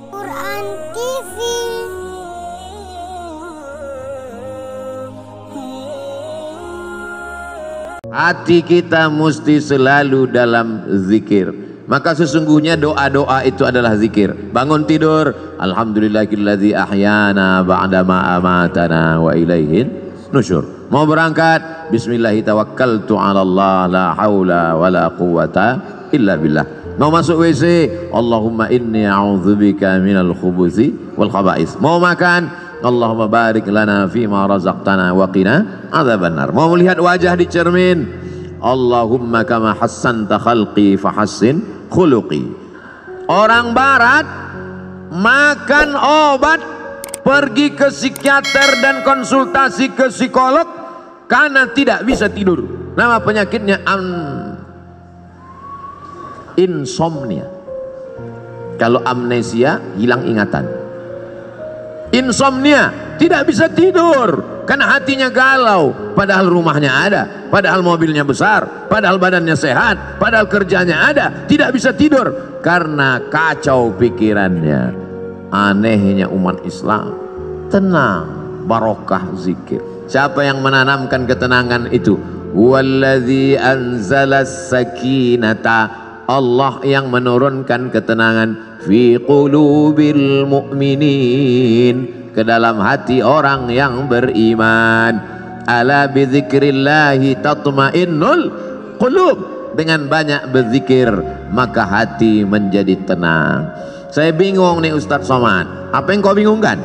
Quran TV. Hati kita mesti selalu dalam zikir. Maka sesungguhnya doa-doa itu adalah zikir. Bangun tidur, alhamdulillahilladzi ahyana ba'dama amatana wa ilaihin nusyur. Mau berangkat, bismillahirrahmanirrahim, 'alallah la haula wala quwata illa billah. Mau masuk WC, Allahumma inni a'udzubika minal khubuthi wal khaba'is. Mau makan, Allahumma barik lana fima razaqtana wa qina adzabannar. Mau melihat wajah di cermin, Allahumma kama hassanta khalqi fahassin khuluqi. Orang barat makan obat, pergi ke psikiater dan konsultasi ke psikolog karena tidak bisa tidur. Nama penyakitnya insomnia. Kalau amnesia, hilang ingatan. Insomnia, tidak bisa tidur karena hatinya galau, padahal rumahnya ada, padahal mobilnya besar, padahal badannya sehat, padahal kerjanya ada, tidak bisa tidur karena kacau pikirannya. Anehnya umat Islam tenang, barokah zikir. Siapa yang menanamkan ketenangan itu? Wallazi anzalas sakinata, Allah yang menurunkan ketenangan fi qulubil mu'minin, ke dalam hati orang yang beriman. Ala bidzikrillahi tatmainnul qulub, dengan banyak berzikir maka hati menjadi tenang. Saya bingung nih Ustadz Somad, apa yang kau bingungkan?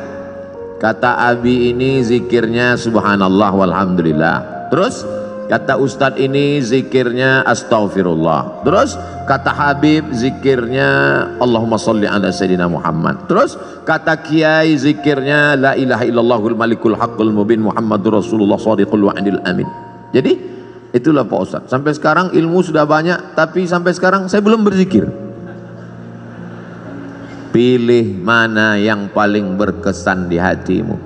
Kata Abi ini zikirnya subhanallah walhamdulillah. Terus kata Ustadz ini zikirnya astaghfirullah. Terus kata Habib zikirnya Allahumma sholli ala sayyidina Muhammad. Terus kata Kiai zikirnya la ilaha illallahul malikul haqqul mubin Muhammadur Rasulullah shadiqul wa'dil amin. Jadi itulah Pak Ustadz. Sampai sekarang ilmu sudah banyak, tapi sampai sekarang saya belum berzikir. Pilih mana yang paling berkesan di hatimu.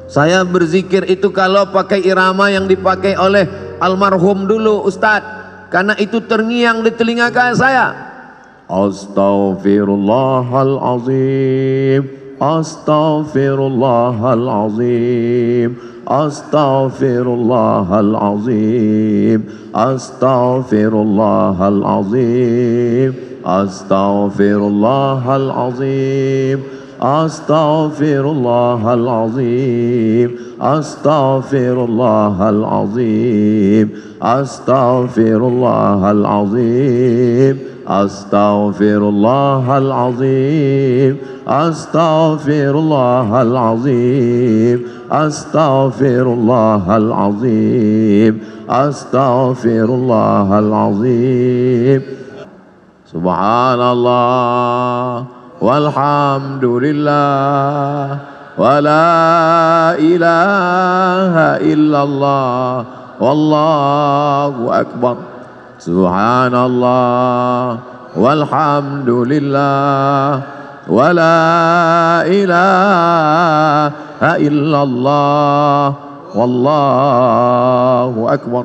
Saya berzikir itu kalau pakai irama yang dipakai oleh almarhum dulu Ustadz, karena itu terngiang di telinga saya. Astaghfirullahalazim, astaghfirullahalazim, astaghfirullahalazim, astaghfirullahalazim, astaghfirullahalazim, astaghfirullahalazim, astaghfirullahalazim, astaghfirullahalazim, astaghfirullahalazim, astaghfirullahalazim, astaghfirullahalazim, astaghfirullahalazim. Subhanallah walhamdulillah wa la ilaha illallah wallahu akbar. Subhanallah walhamdulillah wa la ilaha illallah wallahu akbar.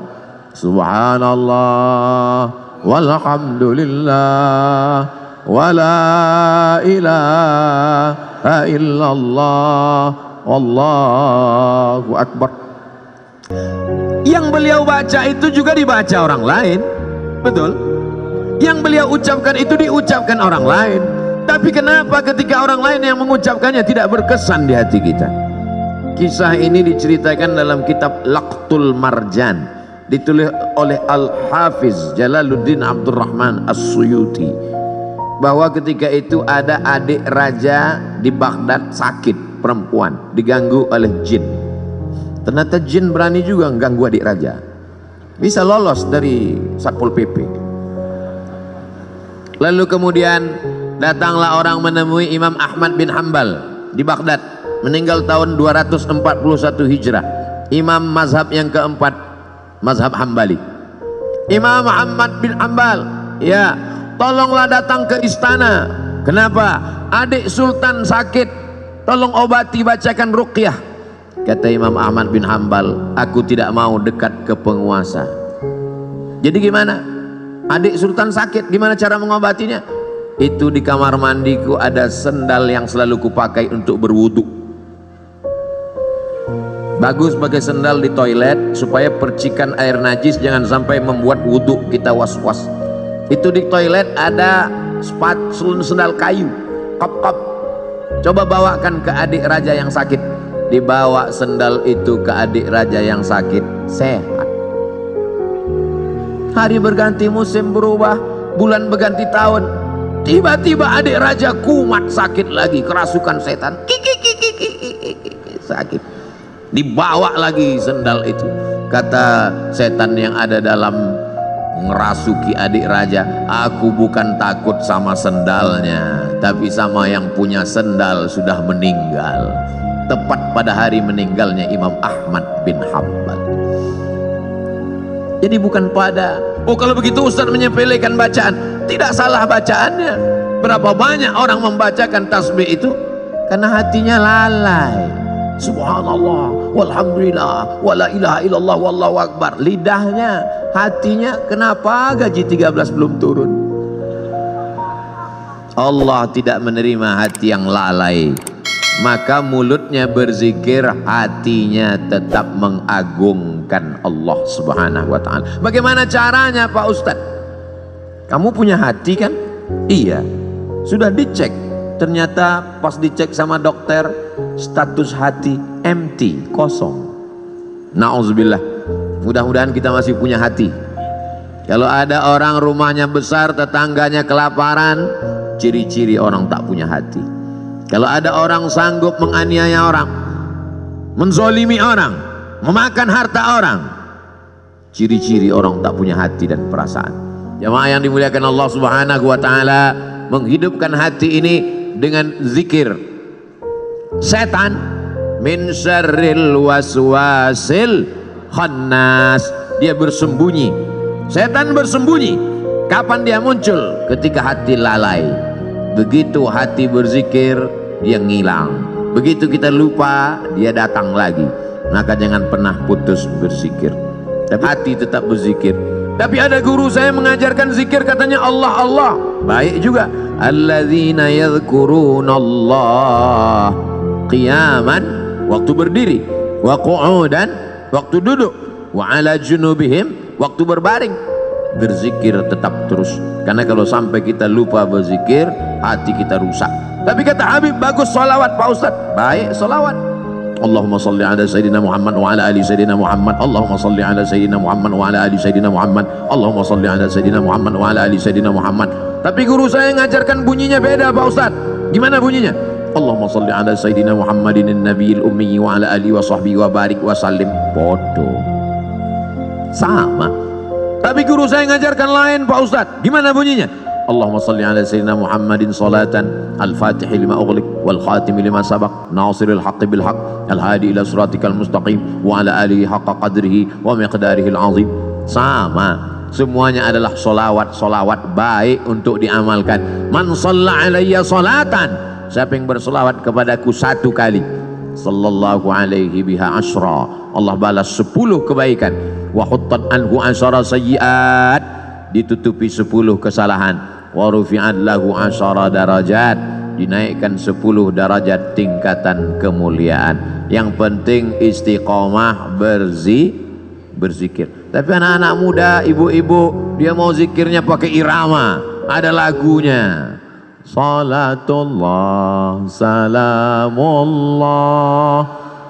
Subhanallah walhamdulillah wa la ilaha illallah wallahu akbar. Yang beliau baca itu juga dibaca orang lain, betul? Yang beliau ucapkan itu diucapkan orang lain. Tapi kenapa ketika orang lain yang mengucapkannya tidak berkesan di hati kita? Kisah ini diceritakan dalam kitab Laqtul Marjan, ditulis oleh Al-Hafiz Jalaluddin Abdurrahman As-Suyuti, bahwa ketika itu ada adik raja di Baghdad sakit, perempuan, diganggu oleh jin. Ternyata jin berani juga mengganggu adik raja, bisa lolos dari Satpol PP. Lalu kemudian datanglah orang menemui Imam Ahmad bin Hanbal di Baghdad, meninggal tahun 241 Hijrah, imam mazhab yang keempat, mazhab Hambali. Imam Ahmad bin Hanbal, ya tolonglah datang ke istana. Kenapa? Adik sultan sakit, tolong obati, bacakan ruqyah. Kata Imam Ahmad bin Hanbal, aku tidak mau dekat ke penguasa. Jadi gimana? Adik sultan sakit, gimana cara mengobatinya? Itu di kamar mandiku ada sendal yang selalu kupakai untuk berwudu. Bagus pakai sendal di toilet supaya percikan air najis jangan sampai membuat wudu kita was-was. Itu di toilet ada sendal kayu, kop-kop. Coba bawakan ke adik raja yang sakit. Dibawa sendal itu ke adik raja yang sakit, sehat. Hari berganti, musim berubah, bulan berganti tahun, tiba-tiba adik raja kumat sakit lagi, kerasukan setan, sakit. Dibawa lagi sendal itu. Kata setan yang ada dalam ngerasuki adik raja, aku bukan takut sama sendalnya, tapi sama yang punya sendal sudah meninggal. Tepat pada hari meninggalnya Imam Ahmad bin Hanbal. Jadi bukan pada, oh kalau begitu Ustaz menyepelekan bacaan. Tidak salah bacaannya. Berapa banyak orang membacakan tasbih itu karena hatinya lalai. Subhanallah, walhamdulillah, wala ilaha illallah, wallahu akbar. Lidahnya, hatinya, kenapa gaji 13 belum turun? Allah tidak menerima hati yang lalai. Maka mulutnya berzikir, hatinya tetap mengagungkan Allah Subhanahu wa ta'ala. Bagaimana caranya Pak Ustadz? Kamu punya hati kan? Iya. Sudah dicek. Ternyata pas dicek sama dokter, status hati empty, kosong. Na'udzubillah. Mudah-mudahan kita masih punya hati. Kalau ada orang rumahnya besar, tetangganya kelaparan, ciri-ciri orang tak punya hati. Kalau ada orang sanggup menganiaya orang, menzolimi orang, memakan harta orang, ciri-ciri orang tak punya hati dan perasaan. Jamaah yang dimuliakan Allah Subhanahu wa ta'ala, menghidupkan hati ini dengan zikir. Setan min syarril waswasil khannas, dia bersembunyi. Setan bersembunyi. Kapan dia muncul? Ketika hati lalai. Begitu hati berzikir, dia ngilang. Begitu kita lupa, dia datang lagi. Maka jangan pernah putus berzikir. Tapi hati tetap berzikir. Tapi ada guru saya mengajarkan zikir, katanya Allah Allah. Baik juga. Alladzina yadhkuruna Allah qiyaman, waktu berdiri, wa qu'udan, waktu duduk, wa ala junubihim, waktu berbaring. Berzikir tetap terus, karena kalau sampai kita lupa berzikir, hati kita rusak. Tapi kata Habib, bagus solawat Pak Ustadz. Baik solawat. Allahumma salli ala Sayyidina Muhammad wa ala ali Sayyidina Muhammad. Allahumma salli ala Sayyidina Muhammad wa ala ali Sayyidina Muhammad. Allahumma salli ala Sayyidina Muhammad wa ala ali Sayyidina Muhammad. Tapi guru saya ngajarkan bunyinya beda Pak Ustadz. Gimana bunyinya? Allahumma salli ala Sayyidina Muhammadin nabiyil ummi wa ala ali wa sahbihi wa barik wa sallim. Bodoh. Sama. Tapi guru saya ngajarkan lain Pak Ustadz. Gimana bunyinya? Allahumma salli ala Sayyidina Muhammadin salatan al-fatih lima ughliq wal khatim lima sabaq nasiril haqqi bil haqq al hadi ila siratikal mustaqim wa ala alihi haqqa qadrihi wa miqdarihi al-azim. Sama. Semuanya adalah solawat baik untuk diamalkan. Man shalla alayya salatan, siapa yang bersolawat kepadaku 1 kali, sallallahu alaihi biha asyra, Allah balas 10 kebaikan. Wa huttat anhu asyara sayyiat, ditutupi 10 kesalahan. Wa rufi'at lahu asyara darajat, dinaikkan 10 derajat tingkatan kemuliaan. Yang penting istiqomah berzikir. Tapi anak-anak muda, ibu-ibu, dia mau zikirnya pakai irama, ada lagunya. Salatullah salamullah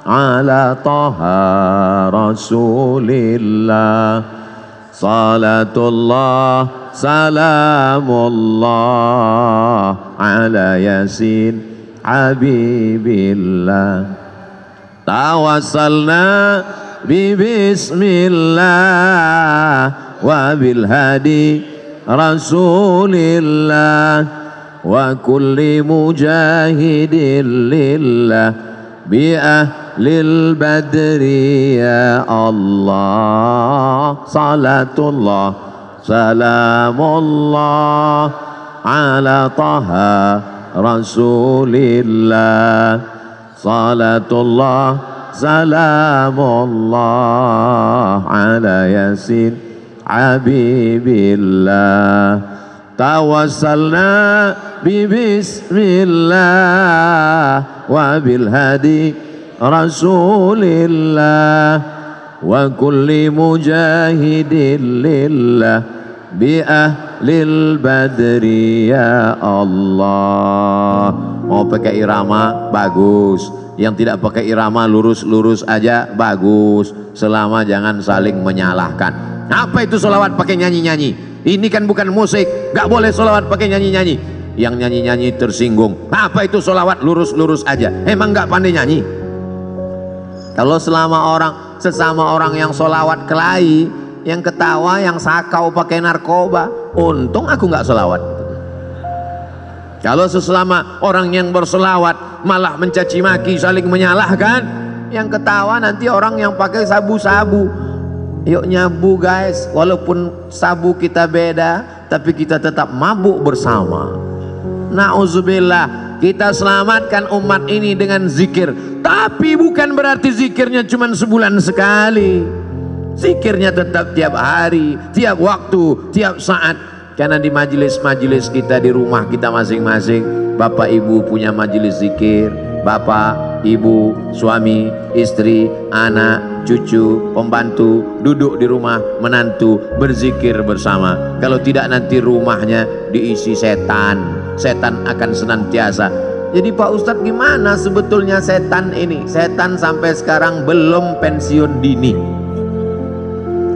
ala taha rasulillah. Salatullah salamullah ala yasin habibillah. Tawassalna bismillah wa bil hadi rasulillah wa kulli mujahidin lillah bi ahlil badri ya Allah. Salatullah salamullah ala taha rasulillah. Salatullah salamullah ala yasin habibillah. tawassalna bi bismillah wa bil hadi rasulillah wa kulli mujahidin lillah bi ahlil badri ya Allah. Mau pakai irama bagus, yang tidak pakai irama lurus-lurus aja bagus, selama jangan saling menyalahkan. Apa itu sholawat pakai nyanyi-nyanyi? Ini kan bukan musik, gak boleh sholawat pakai nyanyi-nyanyi. Yang nyanyi-nyanyi tersinggung. Apa itu sholawat lurus-lurus aja? Emang gak pandai nyanyi? Kalau sesama orang yang sholawat kelahi, yang ketawa, yang sakau pakai narkoba, untung aku gak sholawat. Kalau sesama orang yang berselawat malah mencaci maki, saling menyalahkan, yang ketawa nanti orang yang pakai sabu-sabu. Yuk nyabu guys, walaupun sabu kita beda, tapi kita tetap mabuk bersama. Na'udzubillah. Kita selamatkan umat ini dengan zikir, tapi bukan berarti zikirnya cuma sebulan sekali. Zikirnya tetap tiap hari, tiap waktu, tiap saat. Karena di majelis-majelis kita, di rumah kita masing-masing, bapak ibu punya majelis zikir. Bapak, ibu, suami, istri, anak, cucu, pembantu duduk di rumah, menantu berzikir bersama. Kalau tidak nanti rumahnya diisi setan. Setan akan senantiasa. Jadi Pak Ustadz, gimana sebetulnya setan ini? Setan sampai sekarang belum pensiun dini.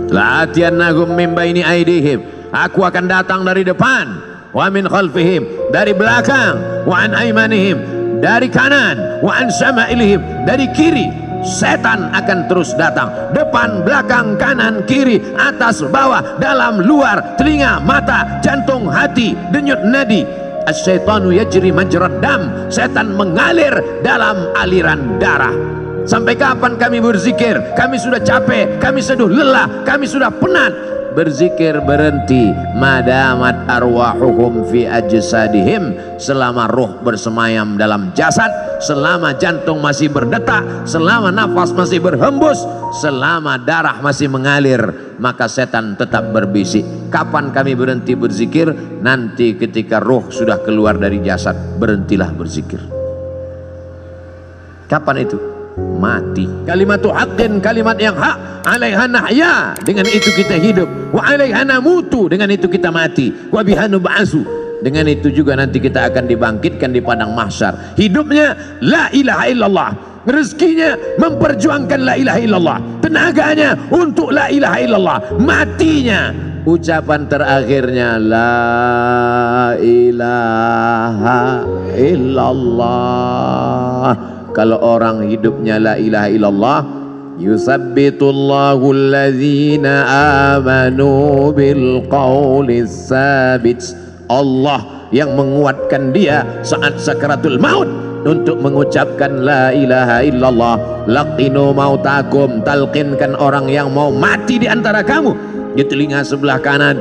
La'atiyannahum min baini aidihim, aku akan datang dari depan, wa min khalfihim, dari belakang, wa an aymanihim, dari kanan, wa an syama'ilihim, dari kiri. Setan akan terus datang, depan, belakang, kanan, kiri, atas, bawah, dalam, luar, telinga, mata, jantung, hati, denyut nadi. Asyaitanu yajri majrad dam, setan mengalir dalam aliran darah. Sampai kapan kami berzikir? Kami sudah capek, kami sudah lelah, kami sudah penat. Berzikir berhenti. Madamat arwahuhum fi ajsadihim, selama ruh bersemayam dalam jasad, selama jantung masih berdetak, selama nafas masih berhembus, selama darah masih mengalir, maka setan tetap berbisik. Kapan kami berhenti berzikir? Nanti ketika ruh sudah keluar dari jasad, berhentilah berzikir. Kapan itu? Mati. Kalimatu haqqin, kalimat yang hak, alaiha nahya, dengan itu kita hidup, wa alaiha namutu, dengan itu kita mati, wa biha nub'atsu, dengan itu juga nanti kita akan dibangkitkan di padang mahsyar. Hidupnya la ilaha illallah, rezekinya memperjuangkan la ilaha illallah, tenaganya untuk la ilaha illallah, matinya ucapan terakhirnya la ilaha illallah. Kalau orang hidupnya la ilaha illallah, yusabbitullahu allazina amanu bil qawlis sabit. Allah yang menguatkan dia saat sakaratul maut untuk mengucapkan la ilaha illallah. Laqinu mautakum, talqinkan orang yang mau mati di antara kamu di telinga sebelah kanan.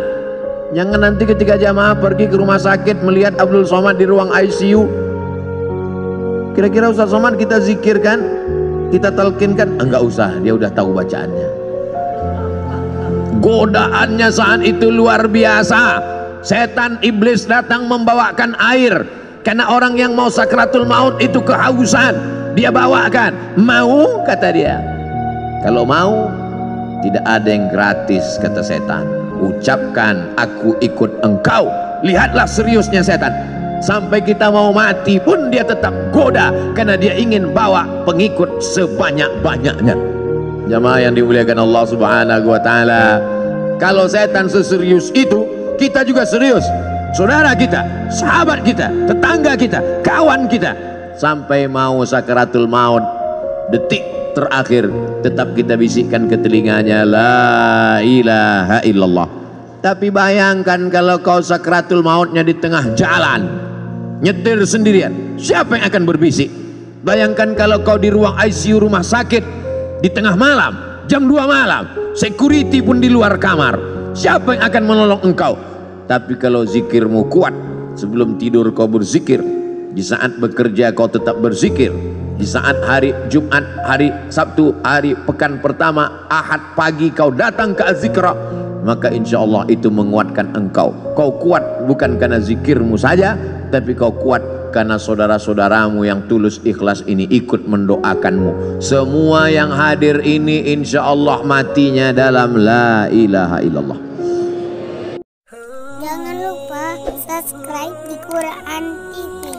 Jangan nanti ketika jamaah pergi ke rumah sakit melihat Abdul Somad di ruang ICU, kira-kira Ustaz Somad kita zikirkan, kita talqinkan? Enggak usah, dia udah tahu bacaannya. Godaannya saat itu luar biasa. Setan iblis datang membawakan air, karena orang yang mau sakratul maut itu kehausan. Dia bawakan, mau, kata dia. Kalau mau, tidak ada yang gratis, kata setan. Ucapkan, aku ikut engkau. Lihatlah seriusnya setan. Sampai kita mau mati pun dia tetap goda, karena dia ingin bawa pengikut sebanyak-banyaknya. Jamaah yang dimuliakan Allah Subhanahu wa taala, kalau setan seserius itu, kita juga serius. Saudara kita, sahabat kita, tetangga kita, kawan kita, sampai mau sakaratul maut, detik terakhir tetap kita bisikkan ke telinganya la ilaha illallah. Tapi bayangkan kalau kau sakaratul mautnya di tengah jalan, nyetir sendirian, siapa yang akan berbisik? Bayangkan kalau kau di ruang ICU rumah sakit di tengah malam, jam 2 malam, security pun di luar kamar, siapa yang akan menolong engkau? Tapi kalau zikirmu kuat, sebelum tidur kau berzikir, di saat bekerja kau tetap berzikir, di saat hari Jumat, hari Sabtu, hari pekan pertama, Ahad pagi kau datang ke Az-Zikra, maka insya Allah itu menguatkan engkau. Kau kuat bukan karena zikirmu saja, tapi kau kuat karena saudara-saudaramu yang tulus ikhlas ini ikut mendoakanmu. Semua yang hadir ini insya Allah matinya dalam la ilaha illallah. Jangan lupa subscribe di Quran TV.